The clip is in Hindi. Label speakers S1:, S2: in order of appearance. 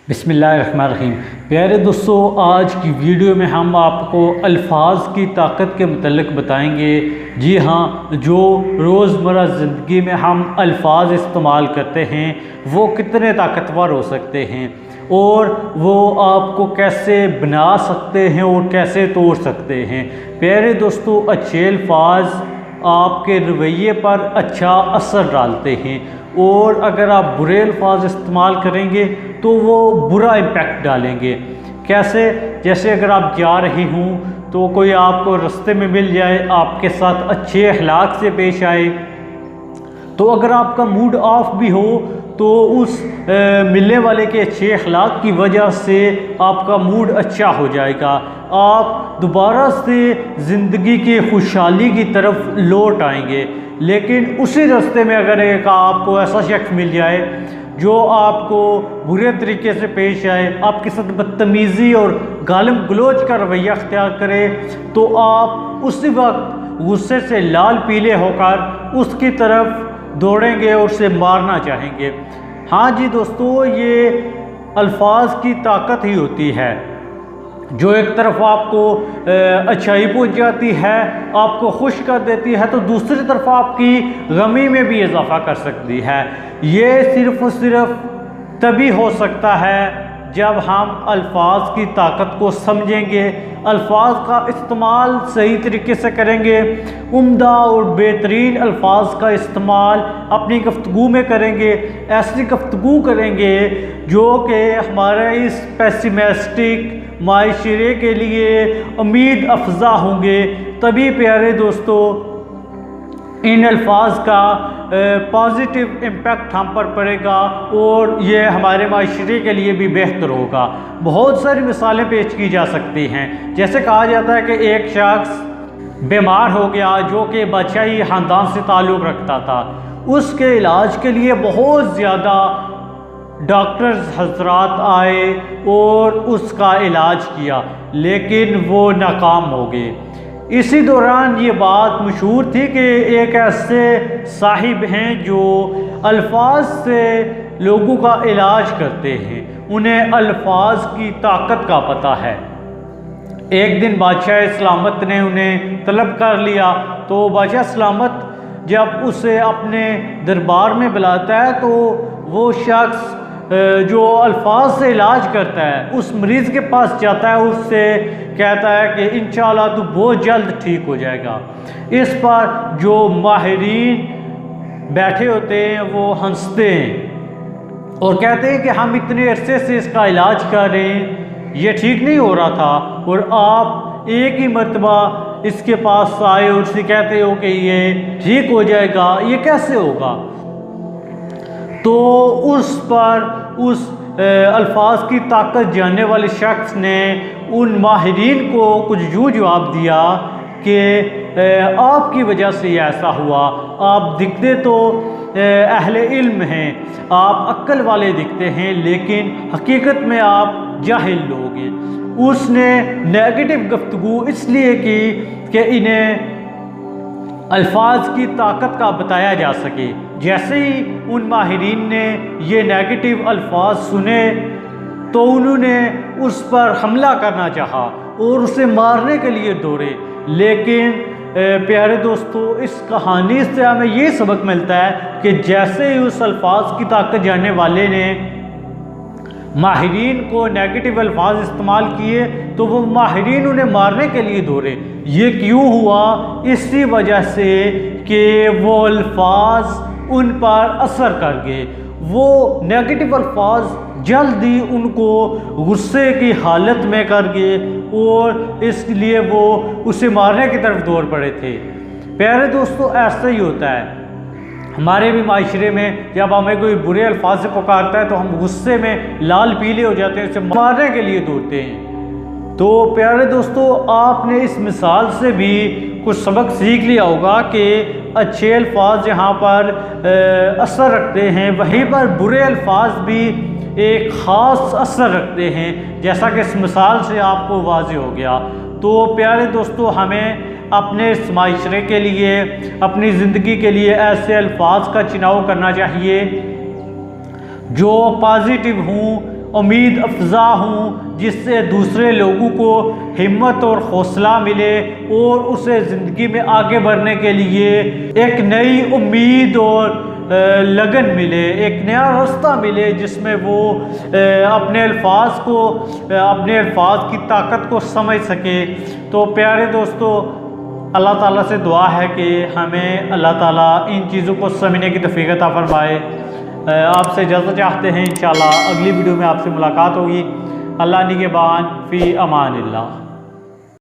S1: बिस्मिल्लाहिर्रहमानिर्रहीम। प्यारे दोस्तों, आज की वीडियो में हम आपको अल्फाज की ताकत के मुतल्लिक़ बताएंगे। जी हाँ, जो रोज़मर्रा ज़िंदगी में हम अल्फाज इस्तेमाल करते हैं वो कितने ताकतवर हो सकते हैं और वो आपको कैसे बना सकते हैं और कैसे तोड़ सकते हैं। प्यारे दोस्तों, अच्छे अल्फाज आपके रवैये पर अच्छा असर डालते हैं और अगर आप बुरे अल्फाज इस्तेमाल करेंगे तो वो बुरा इम्पैक्ट डालेंगे। कैसे? जैसे अगर आप जा रही हूँ तो कोई आपको रास्ते में मिल जाए, आपके साथ अच्छे अखलाक से पेश आए, तो अगर आपका मूड ऑफ भी हो तो उस मिलने वाले के अच्छे अखलाक की वजह से आपका मूड अच्छा हो जाएगा। आप दोबारा से ज़िंदगी की खुशहाली की तरफ लौट आएंगे। लेकिन उसी रास्ते में अगर एक आपको ऐसा शख्स मिल जाए जो आपको बुरे तरीके से पेश आए, आपके साथ बदतमीज़ी और गालिब गलोच का रवैया अख्तियार करे, तो आप उसी वक्त गुस्से से लाल पीले होकर उसकी तरफ दौड़ेंगे और उसे मारना चाहेंगे। हाँ जी दोस्तों, ये अल्फाज की ताकत ही होती है जो एक तरफ आपको अच्छाई पहुंचाती है, आपको खुश कर देती है, तो दूसरी तरफ आपकी गमी में भी इजाफा कर सकती है। ये सिर्फ और सिर्फ तभी हो सकता है जब हम अल्फाज की ताकत को समझेंगे, अल्फाज का इस्तेमाल सही तरीके से करेंगे, उम्दा और बेहतरीन अल्फाज का इस्तेमाल अपनी गुफ्तगू में करेंगे, ऐसी गुफ्तगू करेंगे जो कि हमारे इस पेसिमिस्टिक माशरे के लिए उम्मीद अफजा होंगे। तभी प्यारे दोस्तों इन अल्फाज का पॉजिटिव इम्पैक्ट हम पर पड़ेगा और ये हमारे माशरे के लिए भी बेहतर होगा। बहुत सारी मिसालें पेश की जा सकती हैं। जैसे कहा जाता है कि एक शख्स बीमार हो गया जो कि बादशाही ख़ानदान से ताल्लुक़ रखता था। उसके इलाज के लिए बहुत ज़्यादा डॉक्टर्स हजरात आए और उसका इलाज किया, लेकिन वो नाकाम हो गए। इसी दौरान ये बात मशहूर थी कि एक ऐसे साहिब हैं जो अल्फाज से लोगों का इलाज करते हैं, उन्हें अल्फाज की ताकत का पता है। एक दिन बादशाह सलामत ने उन्हें तलब कर लिया, तो बादशाह सलामत जब उसे अपने दरबार में बुलाता है तो वो शख्स जो अल्फाज से इलाज करता है उस मरीज़ के पास जाता है, उससे कहता है कि इंशाअल्लाह तू बहुत जल्द ठीक हो जाएगा। इस पर जो माहिरीन बैठे होते हैं वो हंसते हैं और कहते हैं कि हम इतने अरसे से इसका इलाज कर रहे हैं, ये ठीक नहीं हो रहा था और आप एक ही मरतबा इसके पास आए और उससे कहते हो कि ये ठीक हो जाएगा, ये कैसे होगा? तो उस पर उस अल्फाज की ताकत जानने वाले शख्स ने उन माहिरीन को कुछ यूँ जवाब दिया कि आपकी वजह से ऐसा हुआ। आप दिखते तो अहले इल्म हैं, आप अक्ल वाले दिखते हैं, लेकिन हकीकत में आप जाहिल लोग हैं। उसने नेगेटिव गुफ्तगू इसलिए की कि इन्हें अल्फाज की ताकत का बताया जा सके। जैसे ही उन माहिरीन ने ये नेगेटिव अल्फाज सुने तो उन्होंने उस पर हमला करना चाहा और उसे मारने के लिए दौड़े। लेकिन प्यारे दोस्तों, इस कहानी से हमें ये सबक मिलता है कि जैसे ही उस अल्फाज की ताकत जानने वाले ने माहिरीन को नेगेटिव अल्फाज इस्तेमाल किए तो वो माहिरीन उन्हें मारने के लिए दौड़े। ये क्यों हुआ? इसी वजह से कि वो अल्फाज उन पर असर कर गए। वो नेगेटिव अल्फाज जल्दी उनको गुस्से की हालत में कर गए और इसलिए वो उसे मारने की तरफ दौड़ पड़े थे। प्यारे दोस्तों, ऐसा ही होता है हमारे भी माशरे में। जब हमें कोई बुरे अल्फाज से पुकारता है तो हम गुस्से में लाल पीले हो जाते हैं, उसे मारने के लिए दौड़ते हैं। तो प्यारे दोस्तों, आपने इस मिसाल से भी कुछ सबक सीख लिया होगा कि अच्छे अल्फाज जहाँ पर असर रखते हैं, वहीं पर बुरे अल्फाज भी एक ख़ास असर रखते हैं, जैसा कि इस मिसाल से आपको वाज़ेह हो गया। तो प्यारे दोस्तों, हमें अपने इस माशरे के लिए, अपनी ज़िंदगी के लिए ऐसे अल्फाज का चुनाव करना चाहिए जो पॉजिटिव हों उम्मीद अफजा हूँ, जिससे दूसरे लोगों को हिम्मत और हौसला मिले और उसे ज़िंदगी में आगे बढ़ने के लिए एक नई उम्मीद और लगन मिले, एक नया रास्ता मिले, जिसमें वो अपने अल्फाज की ताकत को समझ सके। तो प्यारे दोस्तों, अल्लाह ताला से दुआ है कि हमें अल्लाह ताला इन चीज़ों को समझने की तौफीक अता फरमाए। आपसे इजाज़त चाहते हैं, इंशाअल्लाह अगली वीडियो में आपसे मुलाकात होगी। अल्लाह निगहबान फ़ी अमानिल्लाह।